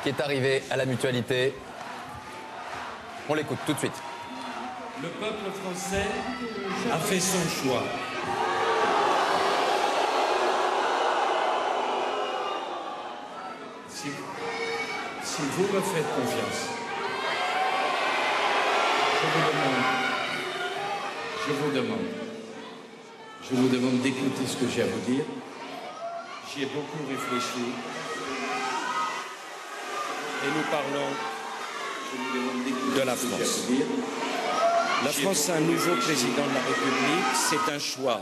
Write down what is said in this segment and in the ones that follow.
qui est arrivé à la Mutualité. On l'écoute tout de suite. Le peuple français a fait son choix. Si vous me faites confiance, je vous demande d'écouter ce que j'ai à vous dire. J'y ai beaucoup réfléchi. Et nous parlons de la France. La France a un nouveau président de la République. C'est un choix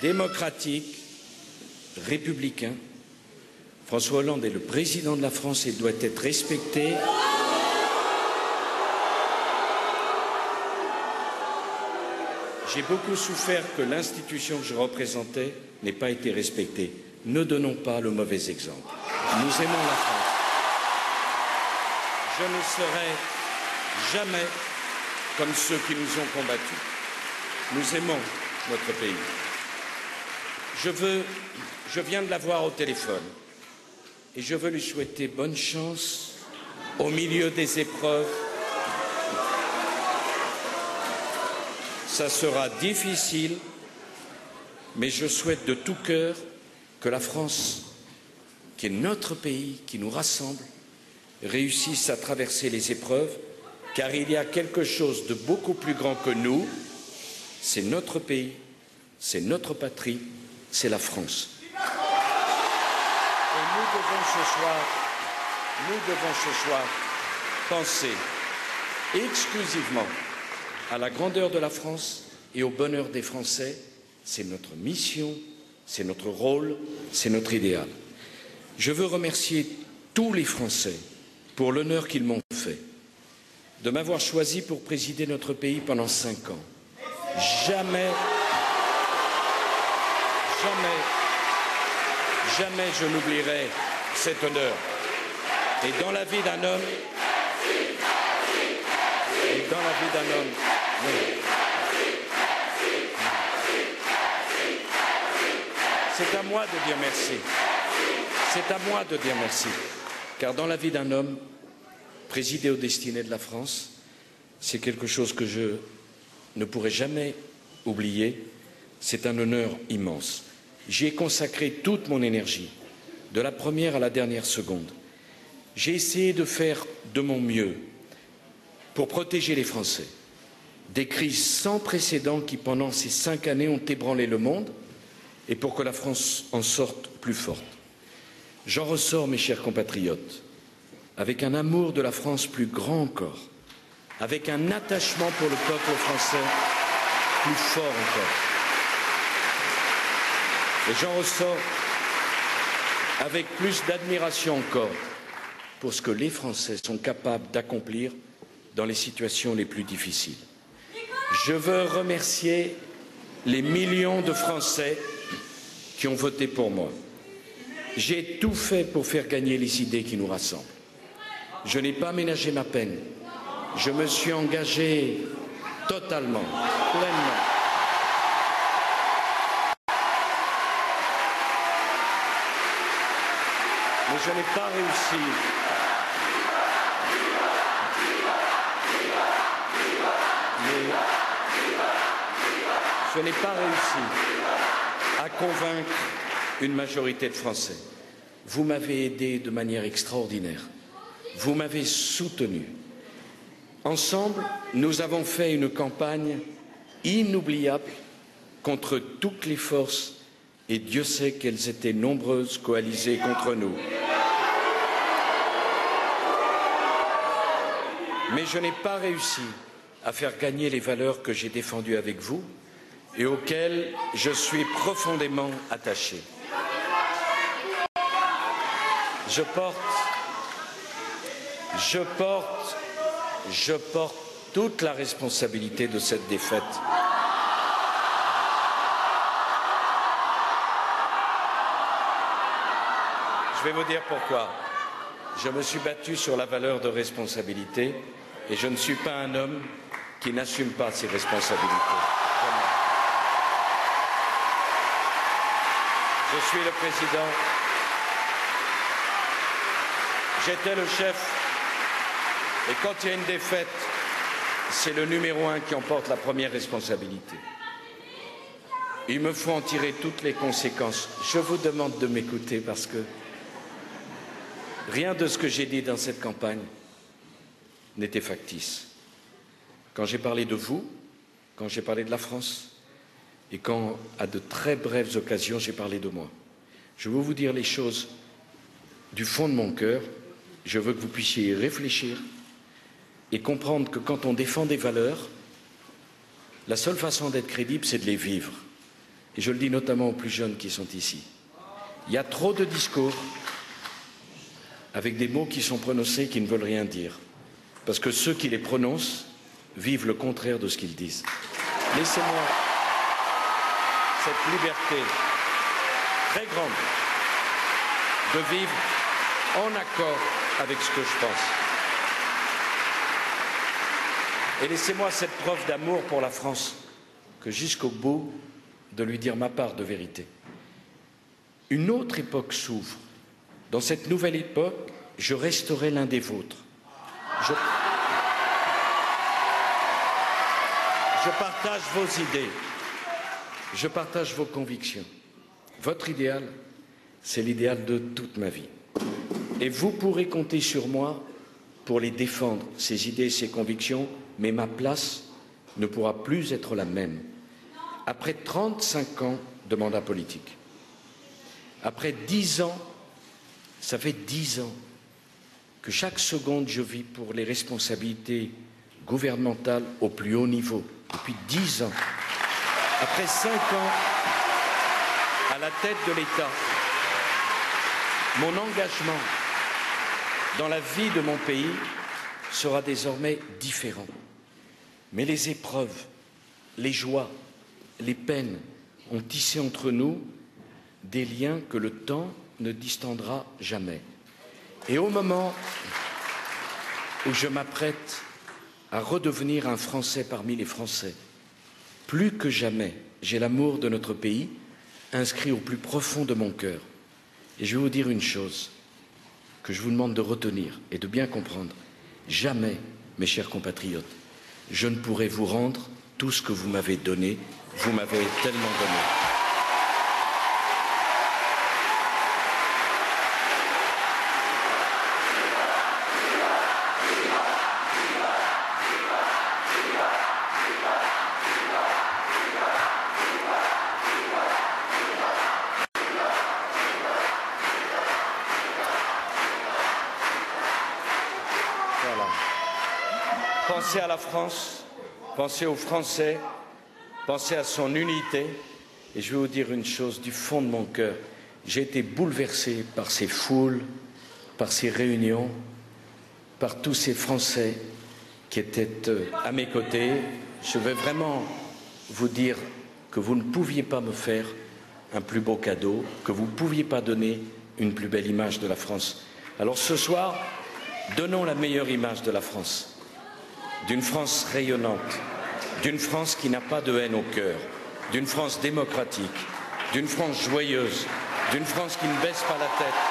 démocratique, républicain. François Hollande est le président de la France et doit être respecté. J'ai beaucoup souffert que l'institution que je représentais n'ait pas été respectée. Ne donnons pas le mauvais exemple. Nous aimons la France. Je ne serai jamais comme ceux qui nous ont combattus. Nous aimons notre pays. Je viens de la voir au téléphone et je veux lui souhaiter bonne chance au milieu des épreuves. Ça sera difficile, mais je souhaite de tout cœur que la France, qui est notre pays, qui nous rassemble, réussisse à traverser les épreuves, car il y a quelque chose de beaucoup plus grand que nous. C'est notre pays, c'est notre patrie, c'est la France. Et nous devons ce soir penser exclusivement à la grandeur de la France et au bonheur des Français. C'est notre mission, c'est notre rôle, c'est notre idéal. Je veux remercier tous les Français pour l'honneur qu'ils m'ont fait de m'avoir choisi pour présider notre pays pendant 5 ans. Jamais je n'oublierai cet honneur. Et dans la vie d'un homme, c'est à moi de dire merci. C'est à moi de dire merci. Car dans la vie d'un homme, présider aux destinées de la France, c'est quelque chose que je ne pourrai jamais oublier. C'est un honneur immense. J'y ai consacré toute mon énergie, de la première à la dernière seconde. J'ai essayé de faire de mon mieux pour protéger les Français des crises sans précédent qui, pendant ces 5 années, ont ébranlé le monde et pour que la France en sorte plus forte. J'en ressors, mes chers compatriotes, avec un amour de la France plus grand encore, avec un attachement pour le peuple français plus fort encore. Et j'en ressors avec plus d'admiration encore pour ce que les Français sont capables d'accomplir dans les situations les plus difficiles. Je veux remercier les millions de Français qui ont voté pour moi. J'ai tout fait pour faire gagner les idées qui nous rassemblent. Je n'ai pas ménagé ma peine. Je me suis engagé totalement, pleinement. Mais je n'ai pas réussi. Je n'ai pas réussi à convaincre une majorité de Français. Vous m'avez aidé de manière extraordinaire. Vous m'avez soutenu. Ensemble, nous avons fait une campagne inoubliable contre toutes les forces et Dieu sait qu'elles étaient nombreuses coalisées contre nous. Mais je n'ai pas réussi à faire gagner les valeurs que j'ai défendues avec vous et auxquelles je suis profondément attaché. Je porte toute la responsabilité de cette défaite. Je vais vous dire pourquoi. Je me suis battu sur la valeur de responsabilité et je ne suis pas un homme qui n'assume pas ses responsabilités. Jamais. Je suis le président. J'étais le chef. Et quand il y a une défaite, c'est le numéro 1 qui emporte la première responsabilité. Il me faut en tirer toutes les conséquences. Je vous demande de m'écouter parce que rien de ce que j'ai dit dans cette campagne n'était factice. Quand j'ai parlé de vous, quand j'ai parlé de la France, et quand, à de très brèves occasions, j'ai parlé de moi. Je veux vous dire les choses du fond de mon cœur. Je veux que vous puissiez y réfléchir et comprendre que quand on défend des valeurs, la seule façon d'être crédible, c'est de les vivre. Et je le dis notamment aux plus jeunes qui sont ici. Il y a trop de discours avec des mots qui sont prononcés qui ne veulent rien dire. Parce que ceux qui les prononcent vivent le contraire de ce qu'ils disent. Laissez-moi cette liberté très grande de vivre en accord avec ce que je pense. Et laissez-moi cette preuve d'amour pour la France, que jusqu'au bout, de lui dire ma part de vérité. Une autre époque s'ouvre. Dans cette nouvelle époque, je resterai l'un des vôtres. Je partage vos idées. Je partage vos convictions. Votre idéal, c'est l'idéal de toute ma vie. Et vous pourrez compter sur moi pour les défendre, ces idées, ces convictions, mais ma place ne pourra plus être la même. Après 35 ans de mandat politique, après 10 ans, ça fait 10 ans que chaque seconde je vis pour les responsabilités gouvernementales au plus haut niveau, depuis 10 ans. Après 5 ans à la tête de l'État, mon engagement dans la vie de mon pays sera désormais différent. Mais les épreuves, les joies, les peines ont tissé entre nous des liens que le temps ne distendra jamais. Et au moment où je m'apprête à redevenir un Français parmi les Français, plus que jamais, j'ai l'amour de notre pays inscrit au plus profond de mon cœur. Et je vais vous dire une chose que je vous demande de retenir et de bien comprendre. Jamais, mes chers compatriotes, je ne pourrai vous rendre tout ce que vous m'avez donné. Vous m'avez tellement donné. Voilà. Pensez à la France, pensez aux Français, pensez à son unité. Et je vais vous dire une chose du fond de mon cœur. J'ai été bouleversé par ces foules, par ces réunions, par tous ces Français qui étaient à mes côtés. Je veux vraiment vous dire que vous ne pouviez pas me faire un plus beau cadeau, que vous ne pouviez pas donner une plus belle image de la France. Alors ce soir, donnons la meilleure image de la France, d'une France rayonnante, d'une France qui n'a pas de haine au cœur, d'une France démocratique, d'une France joyeuse, d'une France qui ne baisse pas la tête,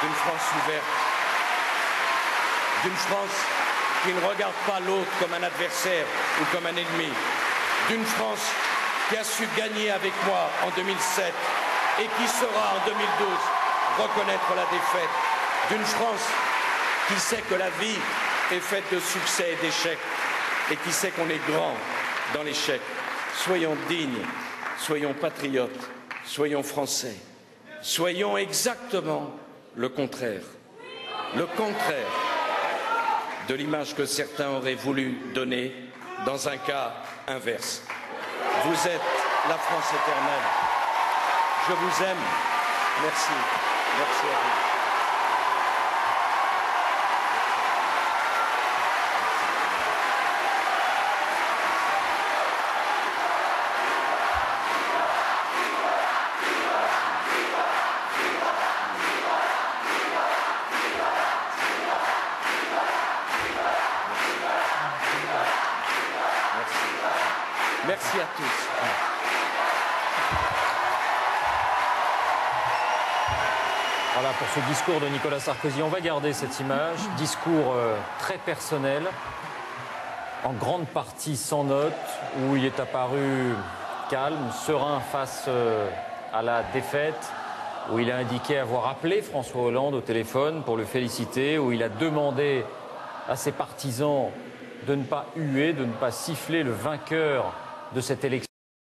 d'une France ouverte, d'une France qui ne regarde pas l'autre comme un adversaire ou comme un ennemi, d'une France qui a su gagner avec moi en 2007 et qui saura en 2012 reconnaître la défaite, d'une France qui sait que la vie est faite de succès et d'échecs et qui sait qu'on est grand dans l'échec. Soyons dignes, soyons patriotes, soyons français, soyons exactement le contraire de l'image que certains auraient voulu donner dans un cas inverse. Vous êtes la France éternelle. Je vous aime. Merci. Merci à vous. Merci à tous. Voilà pour ce discours de Nicolas Sarkozy. On va garder cette image. Discours très personnel, en grande partie sans notes, où il est apparu calme, serein face à la défaite, où il a indiqué avoir appelé François Hollande au téléphone pour le féliciter, où il a demandé à ses partisans de ne pas huer, de ne pas siffler le vainqueur de cette élection.